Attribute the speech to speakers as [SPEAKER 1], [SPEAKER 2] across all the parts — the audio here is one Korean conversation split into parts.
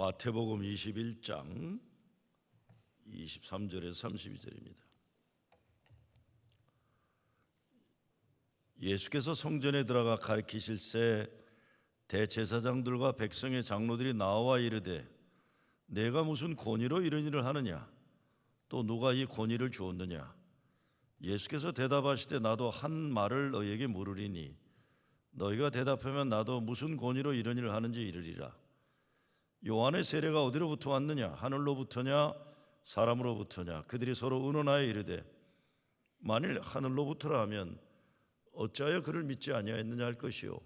[SPEAKER 1] 마태복음 21장 23절에서 32절입니다. 예수께서 성전에 들어가 가르치실새 대제사장들과 백성의 장로들이 나와 이르되 내가 무슨 권위로 이런 일을 하느냐? 또 누가 이 권위를 주었느냐? 예수께서 대답하시되 나도 한 말을 너희에게 물으리니 너희가 대답하면 나도 무슨 권위로 이런 일을 하는지 이르리라. 요한의 세례가 어디로부터 왔느냐? 하늘로부터냐 사람으로부터냐? 그들이 서로 의논하여 이르되 만일 하늘로부터라 하면 어찌하여 그를 믿지 아니하였느냐 할 것이요,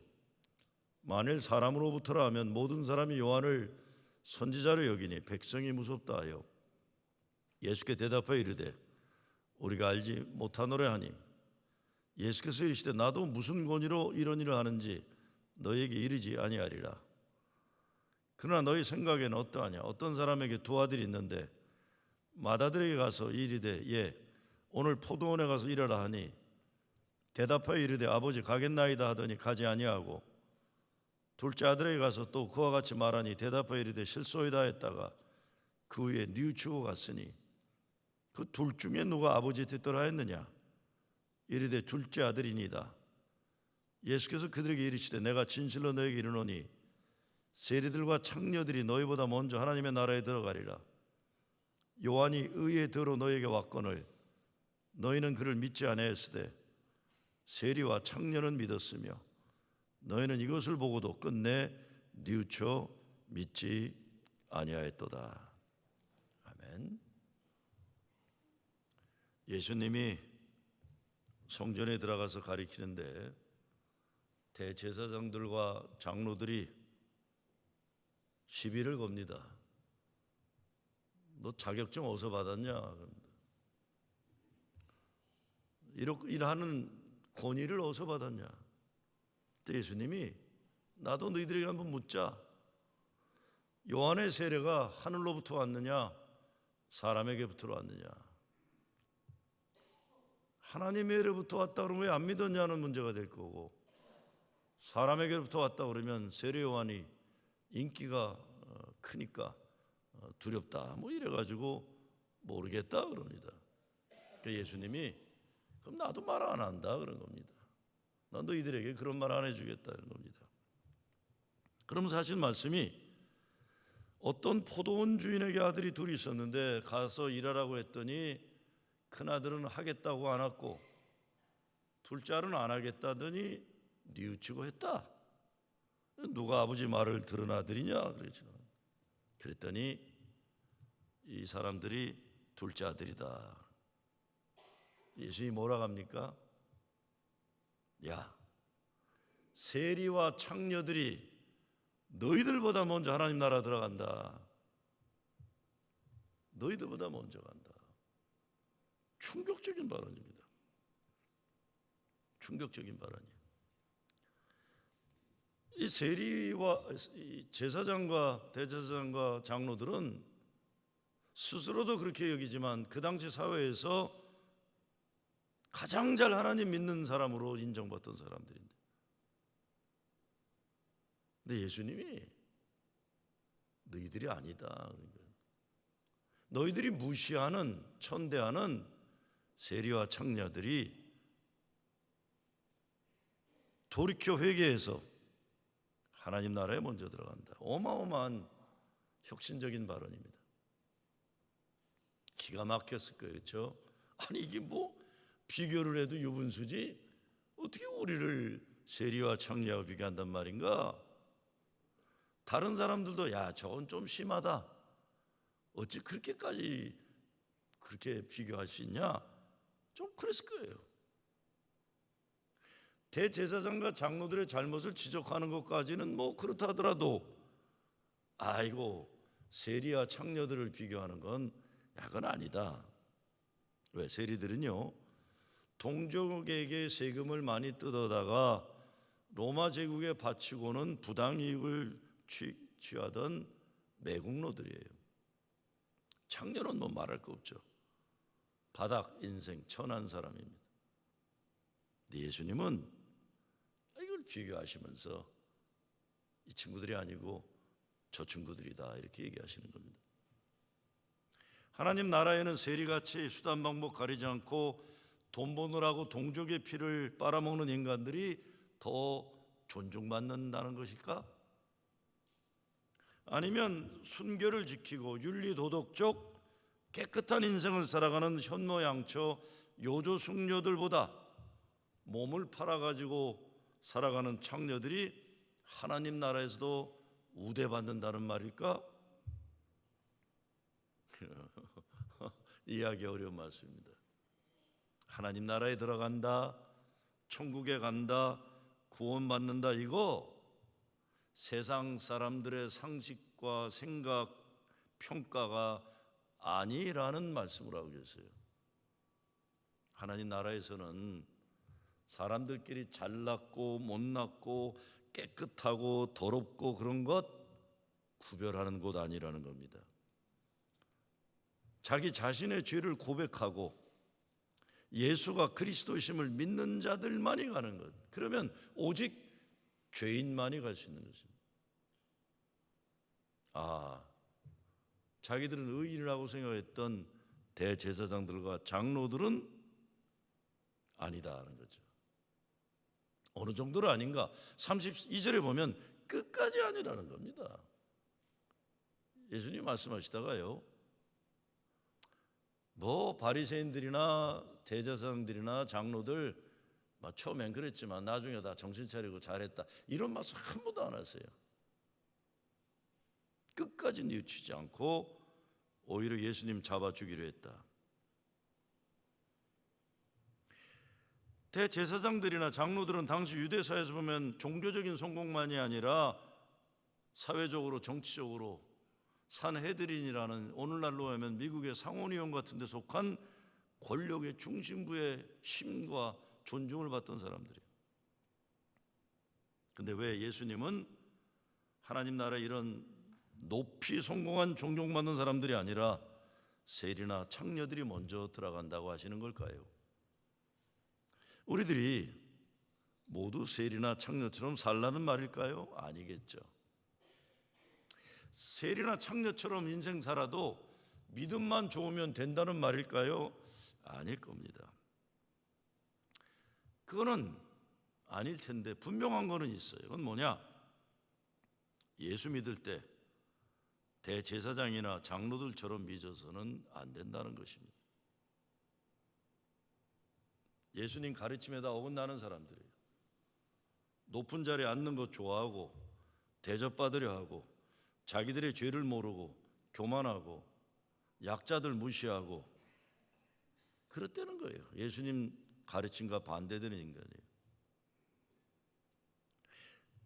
[SPEAKER 1] 만일 사람으로부터라 하면 모든 사람이 요한을 선지자로 여기니 백성이 무섭다 하여 예수께 대답하여 이르되 우리가 알지 못하노라 하니 예수께서 이르시되 나도 무슨 권위로 이런 일을 하는지 너희에게 이르지 아니하리라. 그러나 너희 생각에는 어떠하냐? 어떤 사람에게 두 아들이 있는데 맏아들에게 가서 이르되 예 오늘 포도원에 가서 일하라 하니 대답하여 이르되 아버지 가겠나이다 하더니 가지 아니하고 둘째 아들에게 가서 또 그와 같이 말하니 대답하여 이르되 실소이다 했다가 그 후에 뉘우치고 갔으니 그 둘 중에 누가 아버지 뜻대로 하였느냐? 이르되 둘째 아들이니이다. 예수께서 그들에게 이르시되 내가 진실로 너에게 이르노니 세리들과 창녀들이 너희보다 먼저 하나님의 나라에 들어가리라. 요한이 의의 대로 너희에게 왔거늘 너희는 그를 믿지 아니하였으되 세리와 창녀는 믿었으며 너희는 이것을 보고도 끝내 뉘우쳐 믿지 아니하였도다. 아멘. 예수님이 성전에 들어가서 가리키는데 대제사장들과 장로들이 시비를 겁니다. 너 자격증 어디서 받았냐? 이렇게 일하는 권위를 어디서 받았냐? 예수님이 나도 너희들에게 한번 묻자. 요한의 세례가 하늘로부터 왔느냐 사람에게부터 왔느냐? 하나님에게로부터 왔다 그러면 왜 안 믿었냐는 문제가 될 거고, 사람에게로부터 왔다 그러면 세례 요한이 인기가 크니까 두렵다 뭐 이래가지고 모르겠다 그럽니다. 예수님이 그럼 나도 말 안 한다 그런 겁니다. 난 너희들에게 그런 말 안 해주겠다 이런 겁니다. 그럼 사실 말씀이 어떤 포도원 주인에게 아들이 둘이 있었는데 가서 일하라고 했더니 큰아들은 하겠다고 안 했고 둘째 아들은 안 하겠다더니 뉘우치고 했다. 누가 아버지 말을 들은 아들이냐 그러죠. 그랬더니 이 사람들이 둘째 아들이다. 예수님이 뭐라고 합니까? 야, 세리와 창녀들이 너희들보다 먼저 하나님 나라 들어간다. 너희들보다 먼저 간다. 충격적인 발언입니다. 충격적인 발언이에요. 이 세리와 제사장과 대제사장과 장로들은 스스로도 그렇게 여기지만 그 당시 사회에서 가장 잘 하나님 믿는 사람으로 인정받던 사람들인데, 근데 예수님이 너희들이 아니다. 그러니까 너희들이 무시하는 천대하는 세리와 창녀들이 돌이켜 회개해서 하나님 나라에 먼저 들어간다. 어마어마한 혁신적인 발언입니다. 기가 막혔을 거예요. 그렇죠? 아니 이게 뭐 비교를 해도 유분수지 어떻게 우리를 세리와 창녀와 비교한단 말인가? 다른 사람들도 야 저건 좀 심하다. 어찌 그렇게까지 그렇게 비교할 수 있냐? 좀 그랬을 거예요. 대제사장과 장로들의 잘못을 지적하는 것까지는 뭐 그렇다 하더라도 아이고 세리와 창녀들을 비교하는 건 그건 아니다. 왜? 세리들은요 동족에게 세금을 많이 뜯어다가 로마 제국에 바치고는 부당이익을 취하던 매국노들이에요. 창녀는 뭐 말할 거 없죠. 바닥 인생 천한 사람입니다. 근데 예수님은 이걸 비교하시면서 이 친구들이 아니고 저 친구들이다, 이렇게 얘기하시는 겁니다. 하나님 나라에는 세리같이 수단 방법 가리지 않고 돈 버느라고 동족의 피를 빨아먹는 인간들이 더 존중받는다는 것일까? 아니면 순결을 지키고 윤리도덕적 깨끗한 인생을 살아가는 현모양처 요조숙녀들보다 몸을 팔아가지고 살아가는 창녀들이 하나님 나라에서도 우대받는다는 말일까? 이해하기 어려운 말씀입니다. 하나님 나라에 들어간다, 천국에 간다, 구원받는다, 이거 세상 사람들의 상식과 생각, 평가가 아니라는 말씀을 하고 계세요. 하나님 나라에서는 사람들끼리 잘났고 못났고 깨끗하고 더럽고 그런 것 구별하는 곳 아니라는 겁니다. 자기 자신의 죄를 고백하고 예수가 그리스도이심을 믿는 자들만이 가는 것. 그러면 오직 죄인만이 갈 수 있는 것입니다. 자기들은 의인이라고 생각했던 대제사장들과 장로들은 아니다 하는 거죠. 어느 정도로 아닌가? 32절에 보면 끝까지 아니라는 겁니다. 예수님 말씀하시다가요, 바리새인들이나 대제사장들이나 장로들 처음엔 그랬지만 나중에 다 정신 차리고 잘했다, 이런 말씀 한 번도 안 하세요. 끝까지 뉘우치지 않고 오히려 예수님 잡아주기로 했다. 대제사장들이나 장로들은 당시 유대사에서 보면 종교적인 성공만이 아니라 사회적으로 정치적으로 산헤드린이라는, 오늘날로 하면 미국의 상원의원 같은 데 속한 권력의 중심부의 힘과 존중을 받던 사람들이에요. 근데 왜 예수님은 하나님 나라에 이런 높이 성공한 존경받는 사람들이 아니라 세리나 창녀들이 먼저 들어간다고 하시는 걸까요? 우리들이 모두 세리나 창녀처럼 살라는 말일까요? 아니겠죠. 세리나 창녀처럼 인생 살아도 믿음만 좋으면 된다는 말일까요? 아닐 겁니다. 그거는 아닐 텐데 분명한 거는 있어요. 그건 뭐냐? 예수 믿을 때 대제사장이나 장로들처럼 믿어서는 안 된다는 것입니다. 예수님 가르침에다 어긋나는 사람들이에요. 높은 자리에 앉는 것 좋아하고 대접받으려 하고 자기들의 죄를 모르고 교만하고 약자들 무시하고 그렇다는 거예요. 예수님 가르침과 반대되는 인간이에요.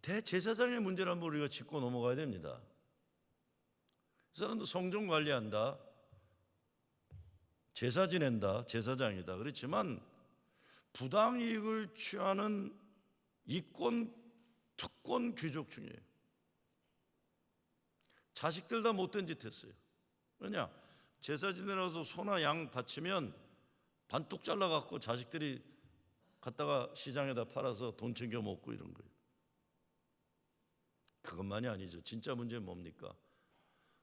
[SPEAKER 1] 대제사장의 문제를 한번 우리가 짚고 넘어가야 됩니다. 그 사람도 성전 관리한다, 제사 지낸다, 제사장이다. 그렇지만 부당이익을 취하는 이권, 특권 귀족 중이에요. 자식들 다 못된 짓 했어요. 왜냐? 제사 지내라서 소나 양 바치면 반뚝 잘라갖고 자식들이 갖다가 시장에다 팔아서 돈 챙겨 먹고 이런 거예요. 그것만이 아니죠. 진짜 문제는 뭡니까?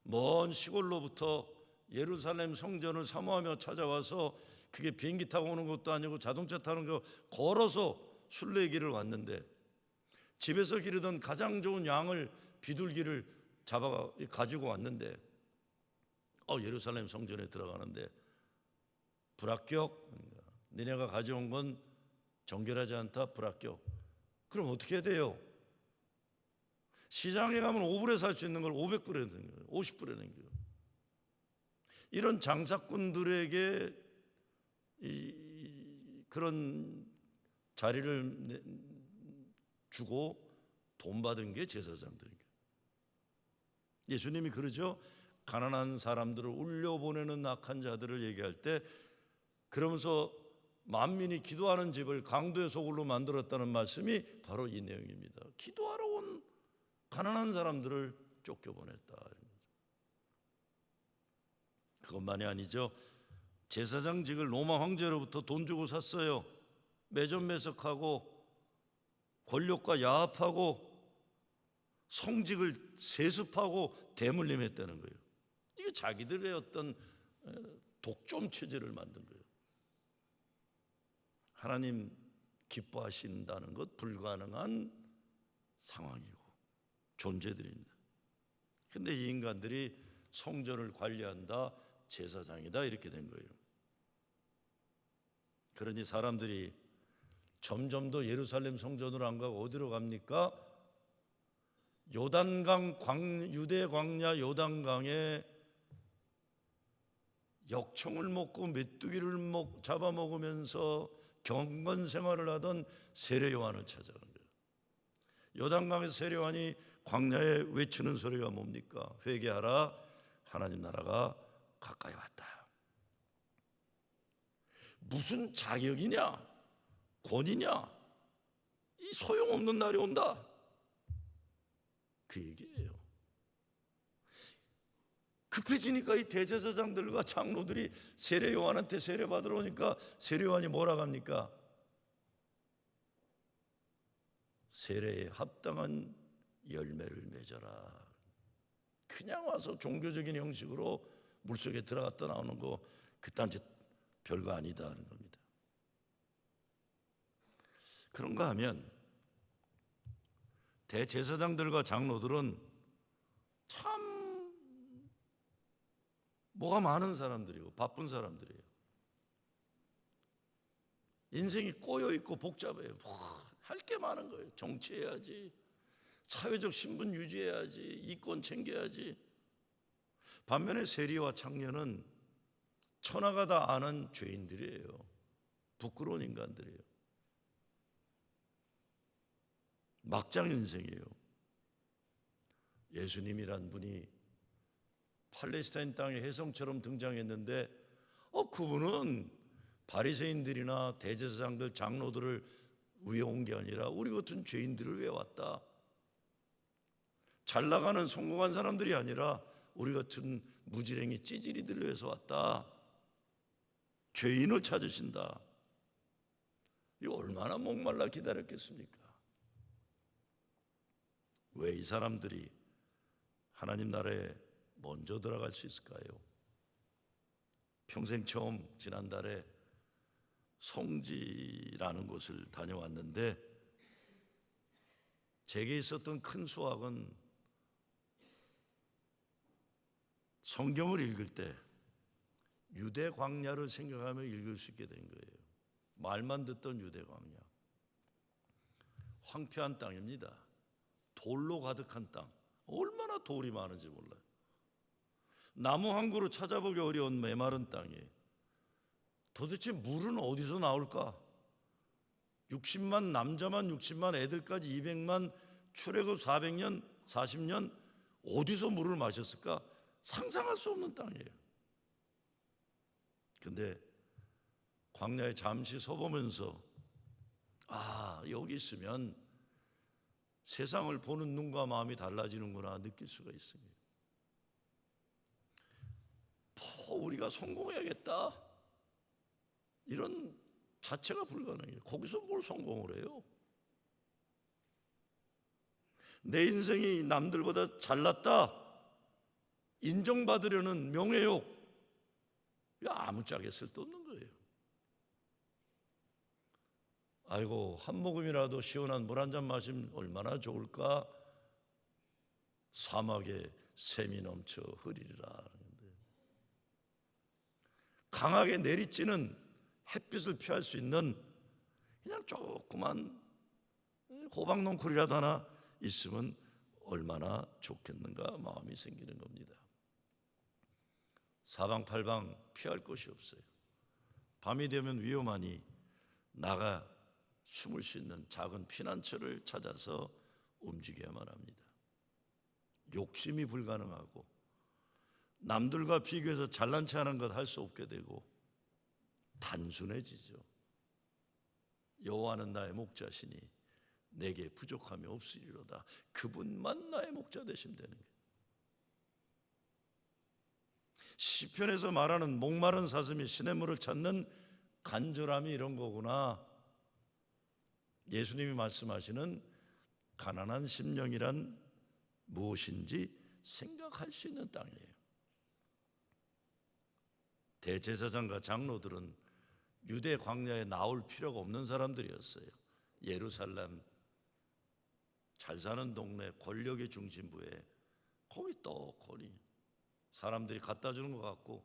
[SPEAKER 1] 먼 시골로부터 예루살렘 성전을 사모하며 찾아와서, 그게 비행기 타고 오는 것도 아니고 자동차 타는 거, 걸어서 순례길을 왔는데 집에서 기르던 가장 좋은 양을, 비둘기를 잡아 가지고 왔는데 예루살렘 성전에 들어가는데 불합격, 너네가 가져온 건 정결하지 않다, 불합격. 그럼 어떻게 해야 돼요? 시장에 가면 5불에 살 수 있는 걸 500불에 내는 거예요. 50불에 내는 거예요. 이런 장사꾼들에게 그런 자리를 주고 돈 받은 게 제사장들인 거예요. 예수님이 그러죠. 가난한 사람들을 울려보내는 악한 자들을 얘기할 때, 그러면서 만민이 기도하는 집을 강도의 소굴로 만들었다는 말씀이 바로 이 내용입니다. 기도하러 온 가난한 사람들을 쫓겨보냈다. 그것만이 아니죠. 제사장직을 로마 황제로부터 돈 주고 샀어요. 매점매석하고 권력과 야합하고 성직을 세습하고 대물림했다는 거예요. 이게 자기들의 어떤 독점 체제를 만든 거예요. 하나님 기뻐하신다는 것 불가능한 상황이고 존재들입니다. 그런데 이 인간들이 성전을 관리한다, 제사장이다 이렇게 된 거예요. 그러니 사람들이 점점 더 예루살렘 성전으로 안 가고 어디로 갑니까? 요단강, 유대 광야 요단강에 역청을 먹고 메뚜기를 잡아먹으면서 경건 생활을 하던 세례 요한을 찾아가는 거예요. 요단강에서 세례 요한이 광야에 외치는 소리가 뭡니까? 회개하라, 하나님 나라가 가까이 왔다. 무슨 자격이냐, 권위냐, 이 소용없는 날이 온다, 그 얘기예요. 급해지니까 이 대제사장들과 장로들이 세례 요한한테 세례 받으러 오니까 세례 요한이 뭐라고 합니까? 세례에 합당한 열매를 맺어라. 그냥 와서 종교적인 형식으로 물속에 들어갔다 나오는 거 그딴 짓 별거 아니다 하는 겁니다. 그런가 하면 대제사장들과 장로들은 참 뭐가 많은 사람들이고 바쁜 사람들이에요. 인생이 꼬여있고 복잡해요. 할 게 많은 거예요. 정치해야지, 사회적 신분 유지해야지, 이권 챙겨야지. 반면에 세리와 창녀는 천하가 다 아는 죄인들이에요. 부끄러운 인간들이에요. 막장 인생이에요. 예수님이란 분이 팔레스타인 땅의 혜성처럼 등장했는데 그분은 바리새인들이나 대제사장들, 장로들을 위해 온 게 아니라 우리 같은 죄인들을 위해 왔다. 잘 나가는 성공한 사람들이 아니라 우리 같은 무지랭이 찌질이들을 위해서 왔다. 죄인을 찾으신다. 이 얼마나 목말라 기다렸겠습니까? 왜 이 사람들이 하나님 나라에 먼저 들어갈 수 있을까요? 평생 처음 지난달에 성지라는 곳을 다녀왔는데 제게 있었던 큰 수확은 성경을 읽을 때 유대 광야를 생각하며 읽을 수 있게 된 거예요. 말만 듣던 유대 광야. 황폐한 땅입니다. 돌로 가득한 땅. 얼마나 돌이 많은지 몰라요. 나무 한 그루 찾아보기 어려운 메마른 땅이에요. 도대체 물은 어디서 나올까? 60만 남자만 60만 애들까지 200만 출애굽 400년 40년 어디서 물을 마셨을까? 상상할 수 없는 땅이에요. 근데 광야에 잠시 서보면서 여기 있으면 세상을 보는 눈과 마음이 달라지는구나 느낄 수가 있습니다. 우리가 성공해야겠다 이런 자체가 불가능해요. 거기서 뭘 성공을 해요? 내 인생이 남들보다 잘났다 인정받으려는 명예욕, 아무짝에 쓸데없는 거예요. 아이고, 한 모금이라도 시원한 물 한 잔 마시면 얼마나 좋을까? 사막에 샘이 넘쳐 흐리리라. 강하게 내리쬐는 햇빛을 피할 수 있는 그냥 조그만 호박 넝쿨이라도 하나 있으면 얼마나 좋겠는가 마음이 생기는 겁니다. 사방팔방 피할 곳이 없어요. 밤이 되면 위험하니 나가 숨을 수 있는 작은 피난처를 찾아서 움직여야만 합니다. 욕심이 불가능하고 남들과 비교해서 잘난 체 하는 것 할 수 없게 되고 단순해지죠. 여호와는 나의 목자시니 내게 부족함이 없으리로다. 그분만 나의 목자 되시면 되는 거예요. 시편에서 말하는 목마른 사슴이 시냇물을 찾는 간절함이 이런 거구나. 예수님이 말씀하시는 가난한 심령이란 무엇인지 생각할 수 있는 땅이에요. 대제사장과 장로들은 유대 광야에 나올 필요가 없는 사람들이었어요. 예루살렘 잘 사는 동네 권력의 중심부에 거기 떡하니 사람들이 갖다 주는 것 같고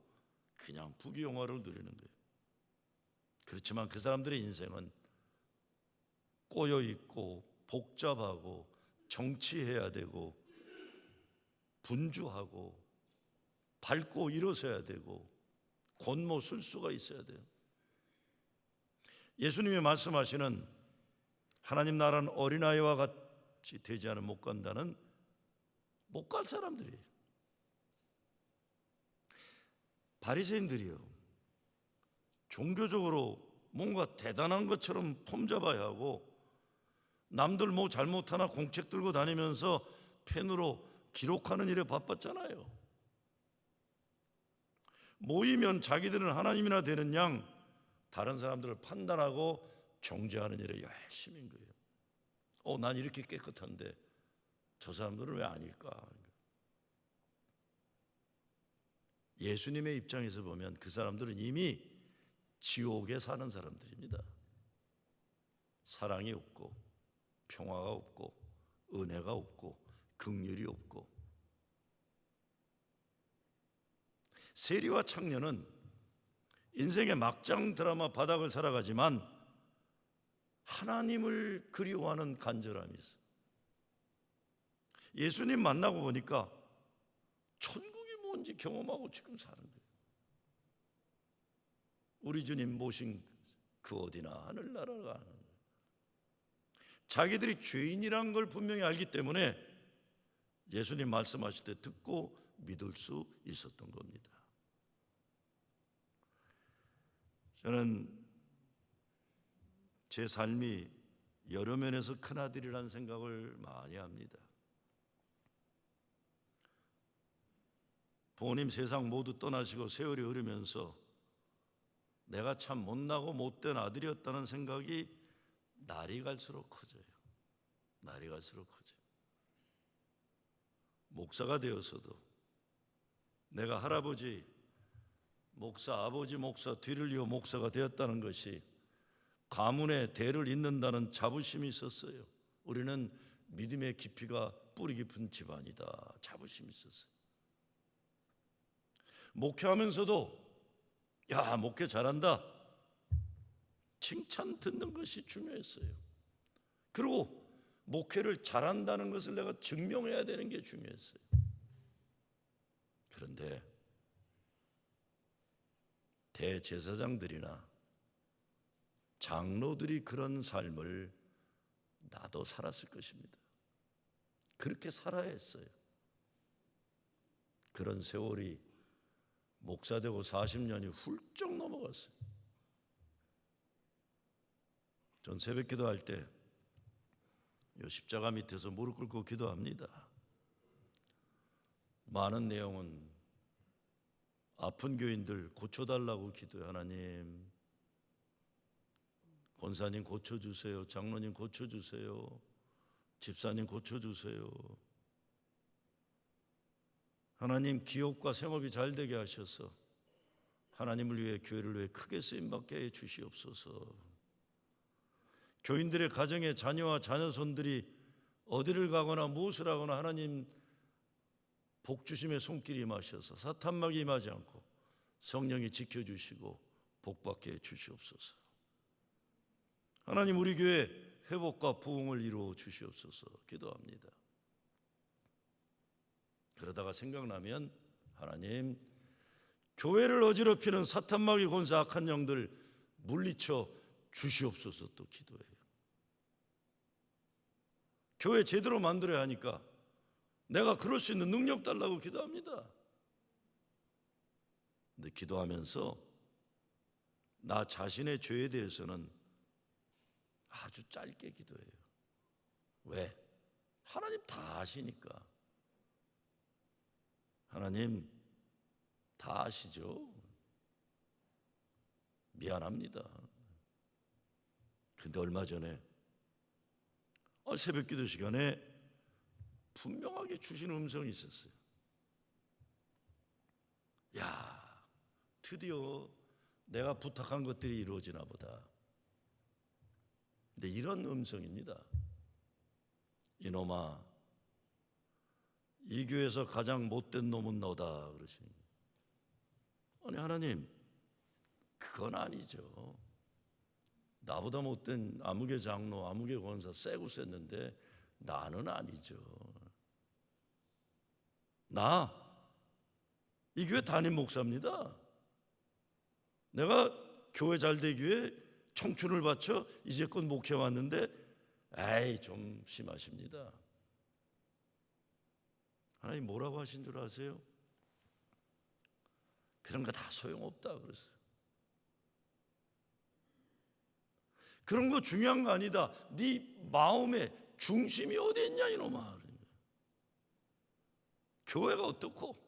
[SPEAKER 1] 그냥 부귀영화를 누리는 거예요. 그렇지만 그 사람들의 인생은 꼬여 있고 복잡하고 정치해야 되고 분주하고 밟고 일어서야 되고 권모 술수가 있어야 돼요. 예수님이 말씀하시는 하나님 나라는 어린아이와 같이 되지 않으면 못 간다는 못 갈 사람들이에요. 바리새인들이요, 종교적으로 뭔가 대단한 것처럼 폼 잡아야 하고 남들 뭐 잘못하나 공책 들고 다니면서 펜으로 기록하는 일에 바빴잖아요. 모이면 자기들은 하나님이나 되는 양 다른 사람들을 판단하고 정죄하는 일에 열심인 거예요. 난 이렇게 깨끗한데 저 사람들은 왜 아닐까? 예수님의 입장에서 보면 그 사람들은 이미 지옥에 사는 사람들입니다. 사랑이 없고 평화가 없고 은혜가 없고 긍휼이 없고. 세리와 창녀는 인생의 막장 드라마 바닥을 살아가지만 하나님을 그리워하는 간절함이 있어요. 예수님 만나고 보니까 천국이 뭔지 경험하고 지금 사는 거예요. 우리 주님 모신 그 어디나 하늘나라가 하는 거예요. 자기들이 죄인이란 걸 분명히 알기 때문에 예수님 말씀하실 때 듣고 믿을 수 있었던 겁니다. 저는 제 삶이 여러 면에서 큰아들이라는 생각을 많이 합니다. 부모님 세상 모두 떠나시고 세월이 흐르면서 내가 참 못나고 못된 아들이었다는 생각이 날이 갈수록 커져요. 날이 갈수록 커져요. 목사가 되어서도 내가 할아버지 목사, 아버지 목사, 뒤를 이어 목사가 되었다는 것이 가문의 대를 잇는다는 자부심이 있었어요. 우리는 믿음의 깊이가 뿌리 깊은 집안이다. 자부심이 있었어요. 목회하면서도 야, 목회 잘한다. 칭찬 듣는 것이 중요했어요. 그리고 목회를 잘한다는 것을 내가 증명해야 되는 게 중요했어요. 그런데 대제사장들이나 장로들이 그런 삶을 나도 살았을 것입니다. 그렇게 살아야 했어요. 그런 세월이 목사되고 40년이 훌쩍 넘어갔어요. 전 새벽 기도할 때 이 십자가 밑에서 무릎 꿇고 기도합니다. 많은 내용은 아픈 교인들 고쳐달라고 기도해요. 하나님, 권사님 고쳐주세요. 장로님 고쳐주세요. 집사님 고쳐주세요. 하나님, 기업과 생업이 잘 되게 하셔서 하나님을 위해 교회를 위해 크게 쓰임받게 해 주시옵소서. 교인들의 가정의 자녀와 자녀손들이 어디를 가거나 무엇을 하거나 하나님 복주심의 손길이 임하셔서 사탄막이 임하지 않고 성령이 지켜주시고 복받게 해 주시옵소서. 하나님, 우리 교회 회복과 부흥을 이루어 주시옵소서 기도합니다. 그러다가 생각나면 하나님, 교회를 어지럽히는 사탄마귀 권세 악한 영들 물리쳐 주시옵소서 또 기도해요. 교회 제대로 만들어야 하니까 내가 그럴 수 있는 능력 달라고 기도합니다. 근데 기도하면서 나 자신의 죄에 대해서는 아주 짧게 기도해요. 왜? 하나님 다 아시니까. 하나님 다 아시죠? 미안합니다. 근데 얼마 전에 새벽 기도 시간에 분명하게 주신 음성이 있었어요. 야, 드디어 내가 부탁한 것들이 이루어지나 보다. 근데 이런 음성입니다. 이놈아, 이 교회에서 가장 못된 놈은 너다 그러시니. 아니 하나님, 그건 아니죠. 나보다 못된 아무개 장로, 아무개 권사 세고 셌는데 나는 아니죠. 나 이 교회 담임 목사입니다. 내가 교회 잘되기 위해 청춘을 바쳐 이제껏 목회 왔는데 에이 좀 심하십니다. 하나님 뭐라고 하신 줄 아세요? 그런 거 다 소용없다 그랬어요. 그런 거 중요한 거 아니다. 네 마음의 중심이 어디 있냐 이놈아. 교회가 어떻고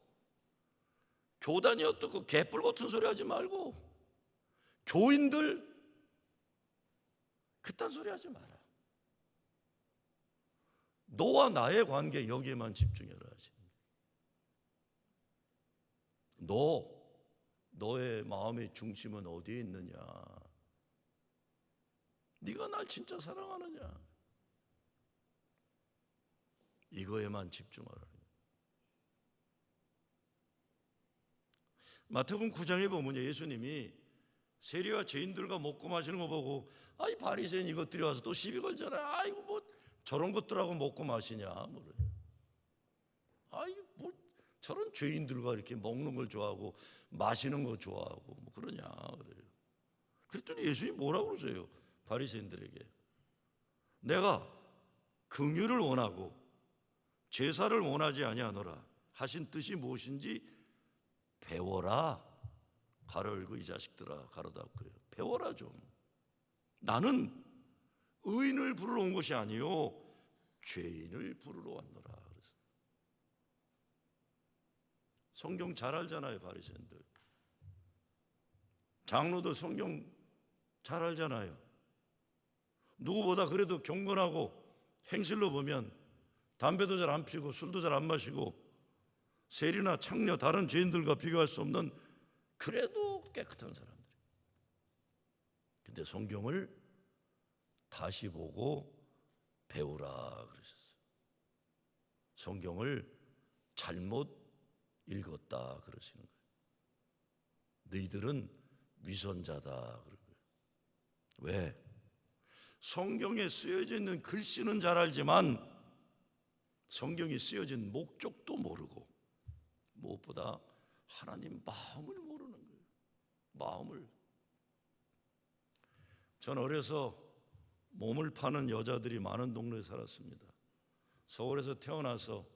[SPEAKER 1] 교단이 어떻고 개뿔 같은 소리 하지 말고 교인들 그딴 소리 하지 마라. 너와 나의 관계 여기에만 집중해라 하지. 너의 마음의 중심은 어디에 있느냐? 네가 날 진짜 사랑하느냐? 이거에만 집중하라. 마태복음 9장에 보면 예수님이 세리와 죄인들과 먹고 마시는 거 보고 아이 바리새인 이것들이 와서 또 시비 걸잖아요. 아이고 뭐 저런 것들하고 먹고 마시냐 뭐래. 아이 뭐 저런 죄인들과 이렇게 먹는 걸 좋아하고 마시는 거 좋아하고 뭐 그러냐 그래요. 그랬더니 예수님이 뭐라고 그러세요? 바리새인들에게 내가 긍휼을 원하고 제사를 원하지 아니하노라 하신 뜻이 무엇인지 배워라. 가로 열고 이 자식들아 가로 닫고요. 배워라 좀. 나는 의인을 부르러 온 것이 아니요 죄인을 부르러 왔노라. 그래서 성경 잘 알잖아요. 바리새인들 장로들 성경 잘 알잖아요. 누구보다 그래도 경건하고 행실로 보면 담배도 잘 안 피우고 술도 잘 안 마시고 세리나 창녀 다른 죄인들과 비교할 수 없는 그래도 깨끗한 사람들. 근데 성경을 다시 보고 배우라 그러셨어요. 성경을 잘못 읽었다 그러시는 거예요. 너희들은 위선자다 그런 거예요. 왜? 성경에 쓰여져 있는 글씨는 잘 알지만 성경이 쓰여진 목적도 모르고 무엇보다 하나님 마음을 모르는 거예요. 마음을. 전 어려서 몸을 파는 여자들이 많은 동네에 살았습니다. 서울에서 태어나서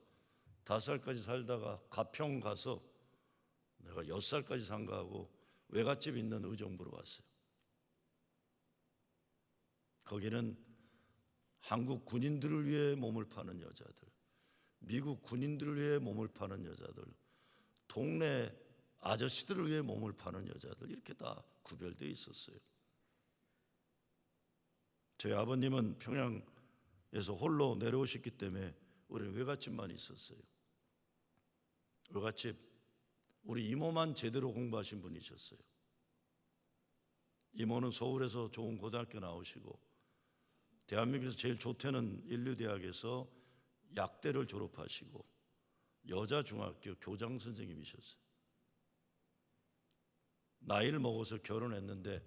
[SPEAKER 1] 5살까지 살다가 가평 가서 내가 6살까지 상가하고 외갓집 있는 의정부로 왔어요. 거기는 한국 군인들을 위해 몸을 파는 여자들, 미국 군인들을 위해 몸을 파는 여자들, 동네 아저씨들을 위해 몸을 파는 여자들 이렇게 다 구별되어 있었어요. 저희 아버님은 평양에서 홀로 내려오셨기 때문에 우리는 외갓집만 있었어요. 외갓집 우리 이모만 제대로 공부하신 분이셨어요. 이모는 서울에서 좋은 고등학교 나오시고 대한민국에서 제일 좋다는 인류대학에서 약대를 졸업하시고 여자 중학교 교장 선생님이셨어요. 나이를 먹어서 결혼했는데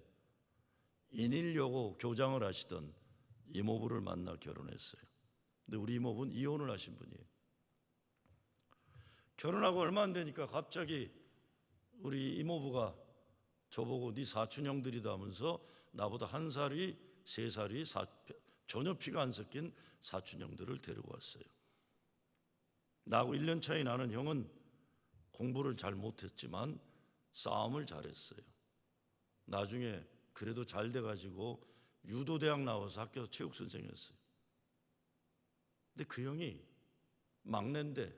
[SPEAKER 1] 인일여고 교장을 하시던 이모부를 만나 결혼했어요. 근데 우리 이모부는 이혼을 하신 분이에요. 결혼하고 얼마 안 되니까 갑자기 우리 이모부가 저보고 네 사촌 형들이다 하면서 나보다 1살이 3살이 전혀 피가 안 섞인 사촌 형들을 데리고 왔어요. 나하고 1년 차이 나는 형은 공부를 잘 못했지만 싸움을 잘했어요. 나중에 그래도 잘 돼가지고 유도대학 나와서 학교 체육선생이었어요. 근데 그 형이 막내인데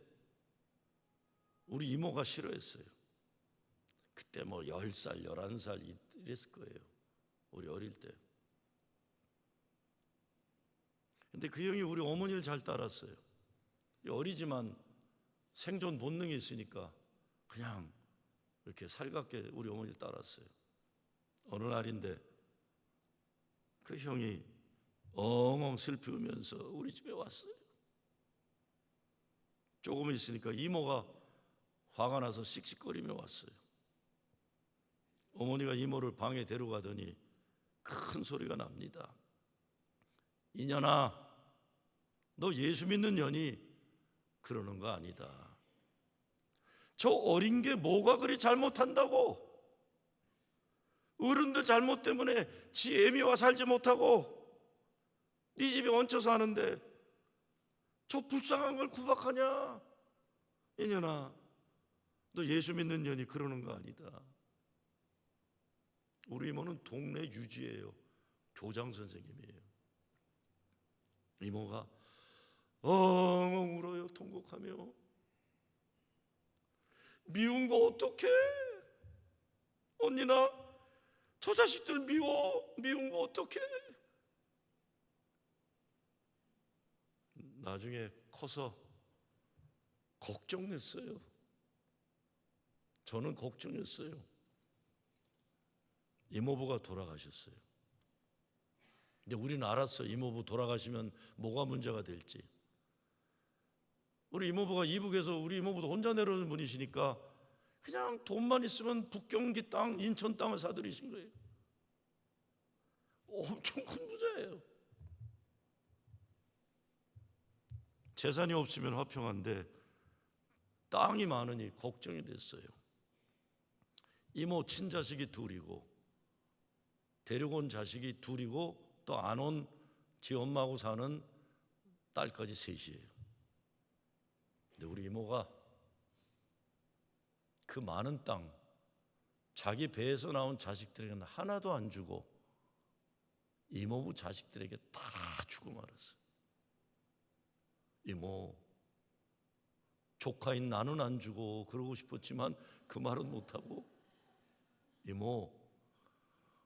[SPEAKER 1] 우리 이모가 싫어했어요. 그때 뭐 10살, 11살 이랬을 거예요. 우리 어릴 때. 근데 그 형이 우리 어머니를 잘 따랐어요. 어리지만 생존 본능이 있으니까 그냥 이렇게 살갑게 우리 어머니를 따랐어요. 어느 날인데 그 형이 엉엉 슬프면서 우리 집에 왔어요. 조금 있으니까 이모가 화가 나서 씩씩거리며 왔어요. 어머니가 이모를 방에 데려가더니 큰 소리가 납니다. 이년아, 너 예수 믿는 년이 그러는 거 아니다. 저 어린 게 뭐가 그리 잘못한다고? 어른들 잘못 때문에 지 애미와 살지 못하고 네 집에 얹혀 사는데 저 불쌍한 걸 구박하냐? 이년아, 너 예수 믿는 년이 그러는 거 아니다. 우리 이모는 동네 유지예요. 교장 선생님이에요. 이모가 엉엉 울어요. 통곡하며. 미운 거 어떡해? 언니나 저 자식들 미운 거 어떡해? 나중에 커서 걱정했어요. 저는 걱정했어요. 이모부가 돌아가셨어요. 근데 우리는 알았어. 이모부 돌아가시면 뭐가 문제가 될지. 우리 이모부가 이북에서 우리 이모부도 혼자 내려오는 분이시니까 그냥 돈만 있으면 북경기 땅, 인천 땅을 사들이신 거예요. 엄청 큰 부자예요. 재산이 없으면 화평한데 땅이 많으니 걱정이 됐어요. 이모 친자식이 둘이고 데리고 온 자식이 둘이고 또 안 온 지 엄마하고 사는 딸까지 셋이에요. 근데 우리 이모가 그 많은 땅 자기 배에서 나온 자식들에게는 하나도 안 주고 이모부 자식들에게 다 주고 말았어요. 이모, 조카인 나는 안 주고 그러고 싶었지만 그 말은 못하고, 이모,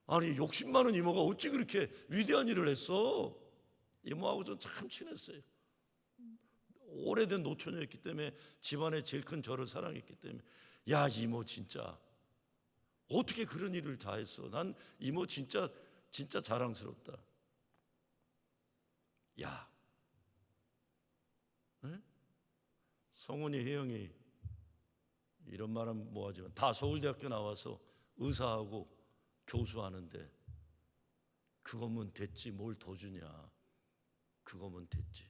[SPEAKER 1] 아니 욕심 많은 이모가 어찌 그렇게 위대한 일을 했어? 이모하고 좀 참 친했어요. 오래된 노처녀였기 때문에 집안에 제일 큰 저를 사랑했기 때문에 야 이모 진짜 어떻게 그런 일을 다 했어? 난 이모 진짜 자랑스럽다. 야, 응? 성훈이 혜영이 이런 말은 뭐하지만 다 서울대학교 나와서 의사하고 교수하는데 그거면 됐지 뭘 더 주냐. 그거면 됐지.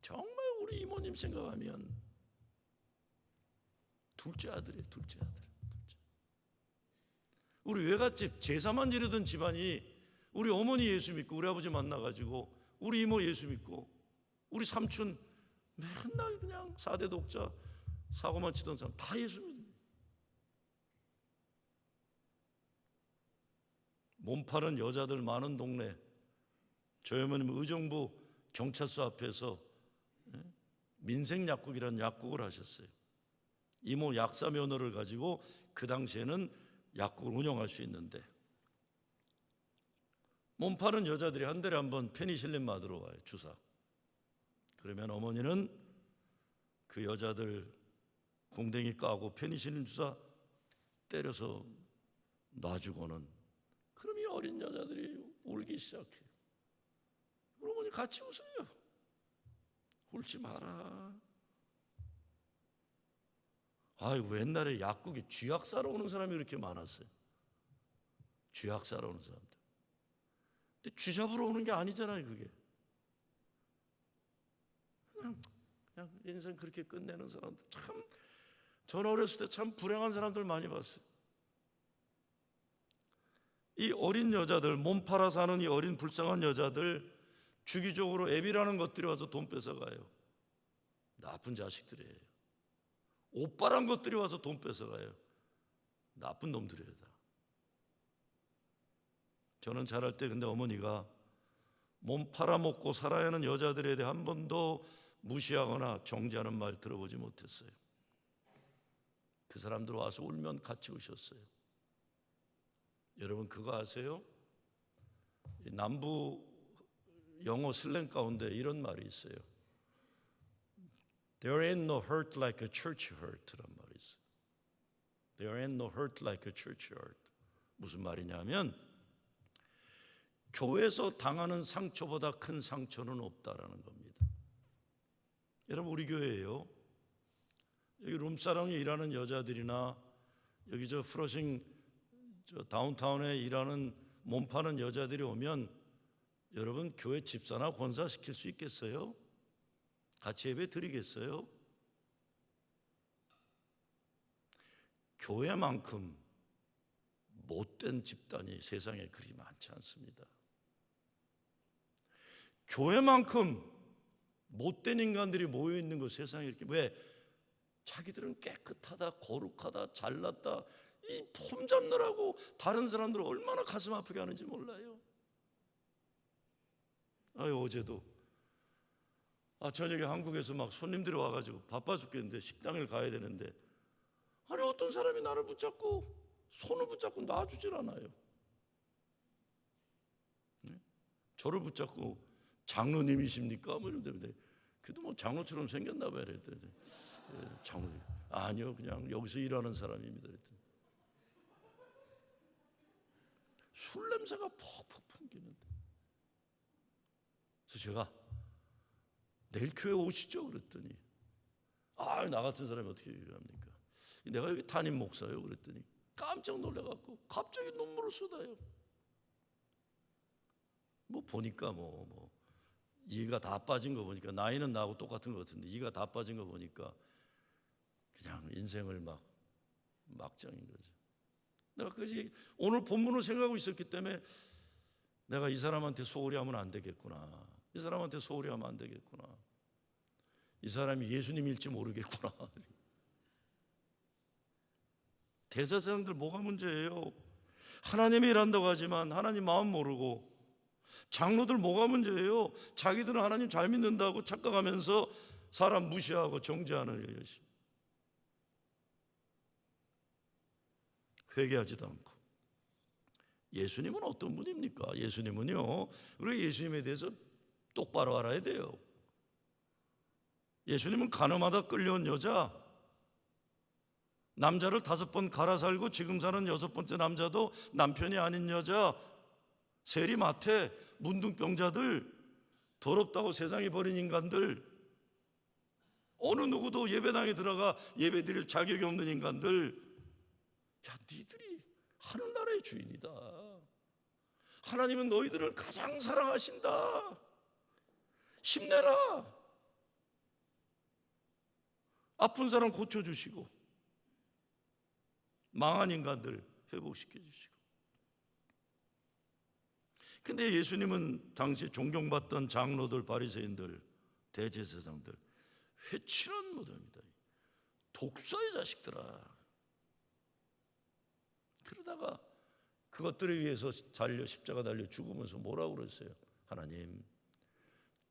[SPEAKER 1] 정말 우리 이모님 생각하면 둘째 아들이에요. 둘째 아들. 우리 외갓집 제사만 지르던 집안이 우리 어머니 예수 믿고 우리 아버지 만나가지고 우리 이모 예수 믿고 우리 삼촌 맨날 그냥 4대 독자 사고만 치던 사람 다 예수 믿어요. 몸 파는 여자들 많은 동네, 저희 어머님 의정부 경찰서 앞에서 민생약국이라는 약국을 하셨어요. 이모 약사 면허를 가지고 그 당시에는 약국을 운영할 수 있는데 몸 파는 여자들이 한 달에 한 번 페니실린 맞으러 와요. 주사. 그러면 어머니는 그 여자들 공댕이 까고 페니실린 주사 때려서 놔주고는, 그럼 이 어린 여자들이 울기 시작해요. 우리 어머니 같이 웃어요. 울지 마라. 아이고 옛날에 약국에 쥐약 사러 오는 사람이 그렇게 많았어요. 쥐약 사러 오는 사람들. 근데 쥐 잡으러 오는 게 아니잖아요. 그게 그냥 인생 그렇게 끝내는 사람들 참, 저는 어렸을 때 참 불행한 사람들 많이 봤어요. 이 어린 여자들, 몸 팔아 사는 이 어린 불쌍한 여자들 주기적으로 애비라는 것들이 와서 돈 뺏어가요. 나쁜 자식들이에요. 오빠란 것들이 와서 돈 뺏어가요. 나쁜 놈들이에요 다. 저는 자랄 때 근데 어머니가 몸 팔아먹고 살아야 하는 여자들에 대해 한 번도 무시하거나 정죄하는 말 들어보지 못했어요. 그 사람들 와서 울면 같이 우셨어요. 여러분 그거 아세요? 남부 영어 슬랭 가운데 이런 말이 있어요. There ain't no hurt like a church hurt란 말이 있어요. There ain't no hurt like a church hurt. 무슨 말이냐면 교회에서 당하는 상처보다 큰 상처는 없다라는 겁니다. 여러분, 우리 교회예요. 여기 룸사롱에 일하는 여자들이나 여기 저 프로싱 저 다운타운에 일하는 몸 파는 여자들이 오면 여러분 교회 집사나 권사 시킬 수 있겠어요? 같이 예배 드리겠어요? 교회만큼 못된 집단이 세상에 그리 많지 않습니다. 교회만큼 못된 인간들이 모여 있는 거 세상에 이렇게 왜? 자기들은 깨끗하다, 거룩하다, 잘났다 이 폼 잡느라고 다른 사람들을 얼마나 가슴 아프게 하는지 몰라요. 어제도 저녁에 한국에서 막 손님들이 와가지고 바빠 죽겠는데 식당을 가야 되는데 아니 어떤 사람이 나를 붙잡고 손을 붙잡고 놔주질 않아요. 저를 붙잡고 장로님이십니까? 뭐 이러는데 그래도 뭐 장로처럼 생겼나 봐요. 그랬더니 장로님 아니요 그냥 여기서 일하는 사람입니다. 그랬더니 술 냄새가 퍽퍽 풍기는데 그래서 제가 내일 교회 오시죠? 그랬더니 나 같은 사람이 어떻게 합니까? 내가 여기 담임 목사예요. 그랬더니 깜짝 놀라갖고 갑자기 눈물을 쏟아요. 뭐 보니까 뭐 이가 다 빠진 거 보니까 나이는 나하고 똑같은 것 같은데 이가 다 빠진 거 보니까 그냥 인생을 막장인 거죠. 내가 그지 오늘 본문을 생각하고 있었기 때문에 내가 이 사람한테 소홀히 하면 안 되겠구나. 이 사람한테 소홀히 하면 안 되겠구나. 이 사람이 예수님일지 모르겠구나. 대제사장들 뭐가 문제예요? 하나님이 일한다고 하지만 하나님 마음 모르고 장로들 뭐가 문제예요? 자기들은 하나님 잘 믿는다고 착각하면서 사람 무시하고 정죄하는 것이 회개하지도 않고. 예수님은 어떤 분입니까? 예수님은요, 우리 예수님에 대해서 똑바로 알아야 돼요. 예수님은 가늠하다 끌려온 여자, 남자를 5번 갈아 살고 지금 사는 6번째 남자도 남편이 아닌 여자, 세리마태, 문둥병자들, 더럽다고 세상에 버린 인간들, 어느 누구도 예배당에 들어가 예배 드릴 자격이 없는 인간들, 야, 니들이 하늘나라의 주인이다. 하나님은 너희들을 가장 사랑하신다. 힘내라. 아픈 사람 고쳐주시고 망한 인간들 회복시켜주시고. 근데 예수님은 당시 존경받던 장로들, 바리새인들, 대제사장들 회칠한 모습입니다. 독사의 자식들아. 그러다가 그것들을 위해서 십자가 달려 죽으면서 뭐라고 그랬어요? 하나님,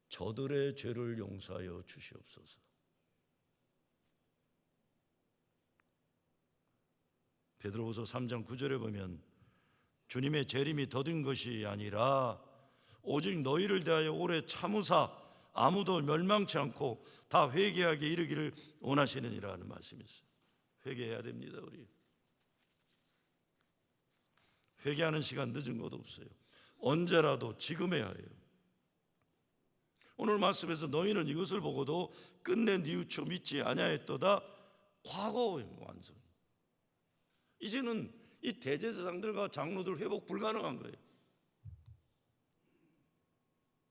[SPEAKER 1] 저들의 죄를 용서하여 주시옵소서. 베드로후서 3장 9절에 보면 주님의 재림이 더딘 것이 아니라 오직 너희를 대하여 오래 참으사 아무도 멸망치 않고 다 회개하게 이르기를 원하시느니라 하는 말씀이 있어요. 회개해야 됩니다. 우리 회개하는 시간 늦은 것 없어요. 언제라도 지금 해야 해요. 오늘 말씀에서 너희는 이것을 보고도 끝내 뉘우쳐 믿지 아니하였도다. 과거 완성. 이제는 이 대제사장들과 장로들 회복 불가능한 거예요.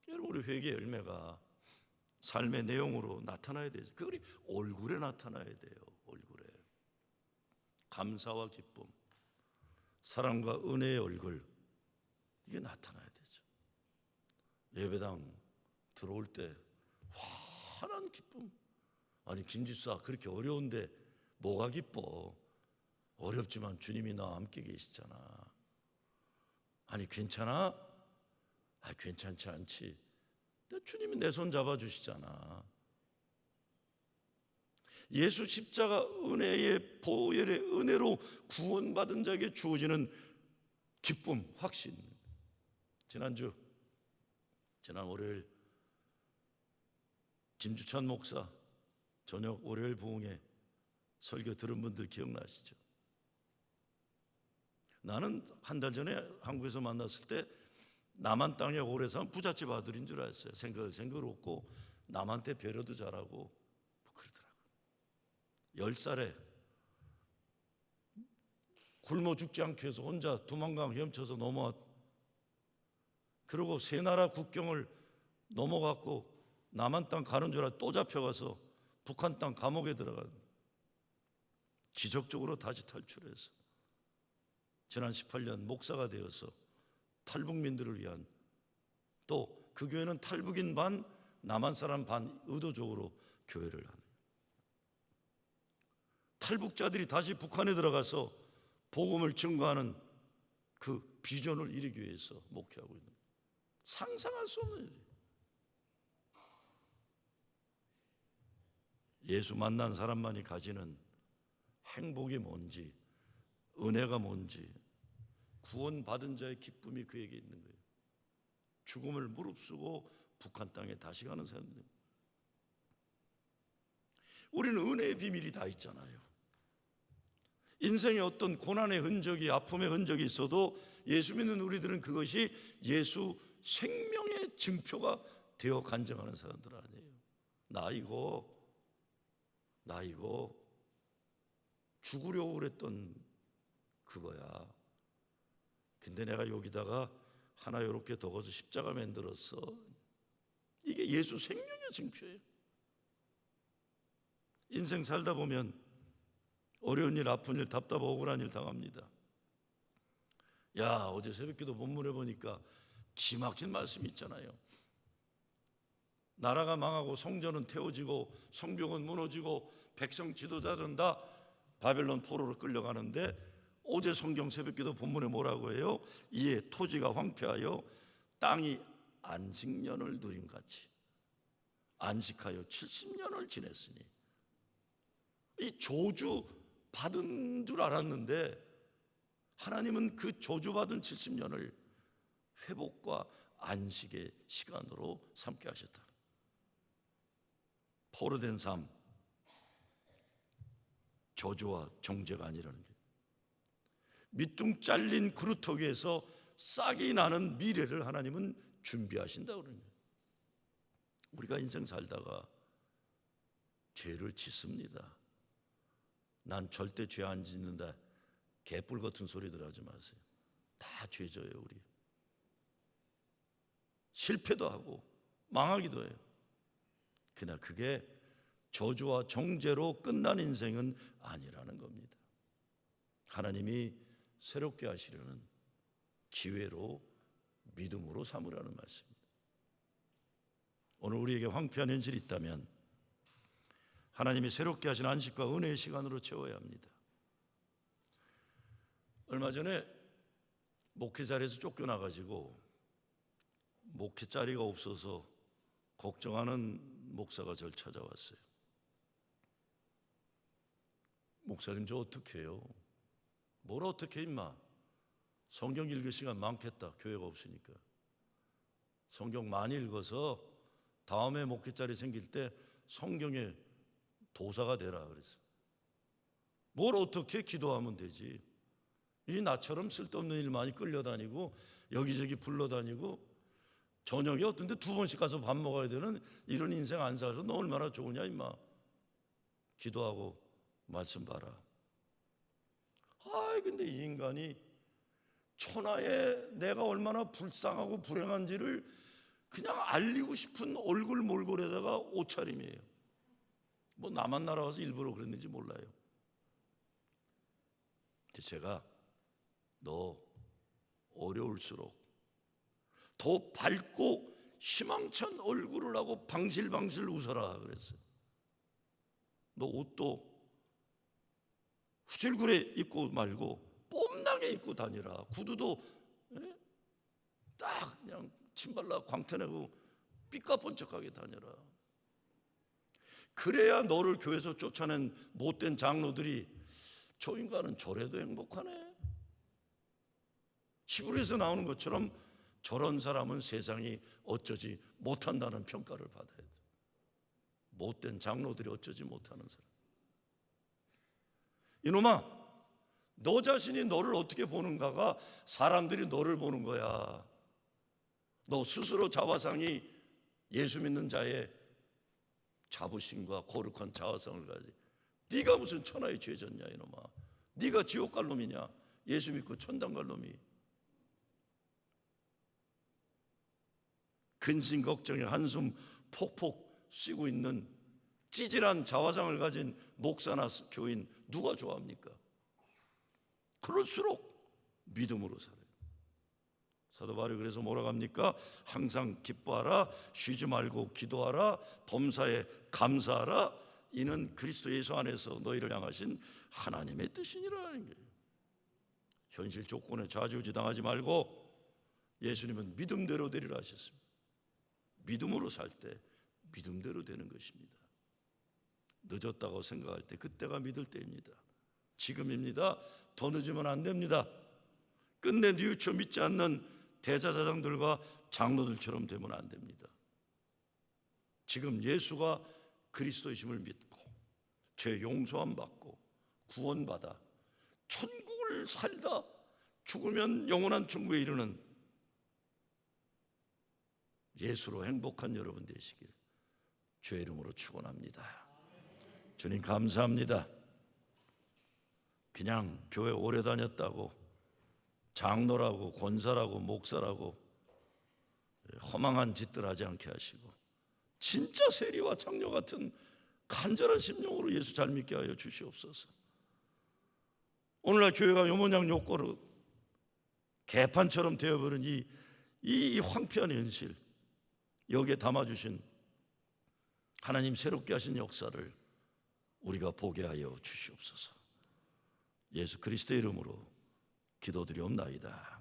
[SPEAKER 1] 여러분, 우리 회개의 열매가 삶의 내용으로 나타나야 되죠. 그게 얼굴에 나타나야 돼요. 얼굴에 감사와 기쁨, 사랑과 은혜의 얼굴, 이게 나타나야 되죠. 예배당 들어올 때 환한 기쁨. 아니 김집사 그렇게 어려운데 뭐가 기뻐? 어렵지만 주님이 나와 함께 계시잖아. 아니 괜찮아? 괜찮지 않지. 주님이 내 손 잡아주시잖아. 예수 십자가 은혜의 보혈의 은혜로 구원받은 자에게 주어지는 기쁨, 확신. 지난 월요일 김주찬 목사 저녁 월요일 부흥회 설교 들은 분들 기억나시죠? 나는 한 달 전에 한국에서 만났을 때 남한 땅에 오래 산 부잣집 아들인 줄 알았어요. 생글 없고 남한테 배려도 잘하고 뭐 그러더라고요. 10살에 굶어 죽지 않기 위해서 혼자 두만강 헤엄쳐서 넘어왔. 그리고 세 나라 국경을 넘어갔고 남한 땅 가는 줄 알아 또 잡혀가서 북한 땅 감옥에 들어간. 기적적으로 다시 탈출해서 지난 18년 목사가 되어서 탈북민들을 위한, 또 그 교회는 탈북인 반 남한 사람 반 의도적으로 교회를 하는, 탈북자들이 다시 북한에 들어가서 복음을 증거하는 그 비전을 이루기 위해서 목회하고 있는, 상상할 수 없는 일이에요. 예수 만난 사람만이 가지는 행복이 뭔지, 은혜가 뭔지, 구원받은 자의 기쁨이 그에게 있는 거예요. 죽음을 무릅쓰고 북한 땅에 다시 가는 사람들. 우리는 은혜의 비밀이 다 있잖아요. 인생에 어떤 고난의 흔적이, 아픔의 흔적이 있어도 예수 믿는 우리들은 그것이 예수 생명의 증표가 되어 간증하는 사람들 아니에요. 나 이거 죽으려고 그랬던 그거야. 근데 내가 여기다가 하나 이렇게 덕어서 십자가 만들었어. 이게 예수 생명의 증표예요. 인생 살다 보면 어려운 일, 아픈 일, 답답하고 억울한 일 당합니다. 야, 어제 새벽기도 본문에 보니까 기막힌 말씀이 있잖아요. 나라가 망하고 성전은 태워지고 성벽은 무너지고 백성 지도자들은 다 바벨론 포로로 끌려가는데, 어제 성경 새벽기도 본문에 뭐라고 해요? 이에 토지가 황폐하여 땅이 안식년을 누림같이 안식하여 70년을 지냈으니. 이 저주 받은 줄 알았는데 하나님은 그 저주받은 70년을 회복과 안식의 시간으로 삼게 하셨다. 포로된 삶, 저주와 정죄가 아니라는 게, 밑둥 잘린 그루터기에서 싹이 나는 미래를 하나님은 준비하신다고 그러는 거예요. 우리가 인생 살다가 죄를 짓습니다. 난 절대 죄 안 짓는다, 개뿔 같은 소리들 하지 마세요. 다 죄져요. 우리 실패도 하고 망하기도 해요. 그러나 그게 저주와 정죄로 끝난 인생은 아니라는 겁니다. 하나님이 새롭게 하시려는 기회로 믿음으로 삼으라는 말씀입니다. 오늘 우리에게 황폐한 현실이 있다면 하나님이 새롭게 하신 안식과 은혜의 시간으로 채워야 합니다. 얼마 전에 목회 자리에서 쫓겨나가지고 목회 자리가 없어서 걱정하는 목사가 저를 찾아왔어요. 목사님, 저 어떻게 해요? 뭘 어떻게 해 임마. 성경 읽을 시간 많겠다, 교회가 없으니까. 성경 많이 읽어서 다음에 목회 자리 생길 때 성경의 도사가 되라 그랬어요. 뭘 어떻게 기도하면 되지. 이 나처럼 쓸데없는 일 많이 끌려다니고 여기저기 불러다니고 저녁에 어떤 데 2번씩 가서 밥 먹어야 되는 이런 인생 안 살아서 너 얼마나 좋으냐 임마. 기도하고 말씀 봐라. 근데 이 인간이 천하에 내가 얼마나 불쌍하고 불행한지를 그냥 알리고 싶은 얼굴 몰골에다가 옷차림이에요. 뭐 남한 나라 와서 일부러 그랬는지 몰라요. 제가 너 어려울수록 더 밝고 희망찬 얼굴을 하고 방실방실 웃어라 그랬어요. 너 옷도 후줄그레 입고 말고 뽐나게 입고 다니라. 구두도 딱 그냥 침발라 광태내고 삐까뻔쩍하게 다녀라. 그래야 너를 교회에서 쫓아낸 못된 장로들이 저 인간은 저래도 행복하네. 히브리서에서 나오는 것처럼 저런 사람은 세상이 어쩌지 못한다는 평가를 받아야 돼. 못된 장로들이 어쩌지 못하는 사람. 이놈아, 너 자신이 너를 어떻게 보는가가 사람들이 너를 보는 거야. 너 스스로 자화상이 예수 믿는 자의 자부심과 거룩한 자화상을 가지. 네가 무슨 천하의 죄졌냐 이놈아. 네가 지옥 갈 놈이냐. 예수 믿고 천당 갈 놈이. 근심 걱정에 한숨 폭폭 쉬고 있는 찌질한 자화상을 가진 목사나 교인 누가 좋아합니까? 그럴수록 믿음으로 살아요. 사도 바울이 그래서 뭐라고 합니까? 항상 기뻐하라, 쉬지 말고 기도하라, 범사에 감사하라. 이는 그리스도 예수 안에서 너희를 향하신 하나님의 뜻이니라는 거예요. 현실 조건에 좌지우지당하지 말고 예수님은 믿음대로 되리라 하셨습니다. 믿음으로 살 때 믿음대로 되는 것입니다. 늦었다고 생각할 때 그때가 믿을 때입니다. 지금입니다. 더 늦으면 안 됩니다. 끝내 뉘우쳐 믿지 않는 대제사장들과 장로들처럼 되면 안 됩니다. 지금 예수가 그리스도이심을 믿고 죄 용서함 받고 구원받아 천국을 살다 죽으면 영원한 천국에 이르는 예수로 행복한 여러분 되시길 주의 이름으로 축원합니다. 주님 감사합니다. 그냥 교회 오래 다녔다고 장로라고 권사라고 목사라고 허망한 짓들 하지 않게 하시고 진짜 세리와 창녀 같은 간절한 심령으로 예수 잘 믿게 하여 주시옵소서. 오늘날 교회가 요모냥 요꼬르 개판처럼 되어버린 이 황폐한 현실, 여기에 담아주신 하나님 새롭게 하신 역사를 우리가 보게 하여 주시옵소서. 예수 그리스도의 이름으로 기도드리옵나이다.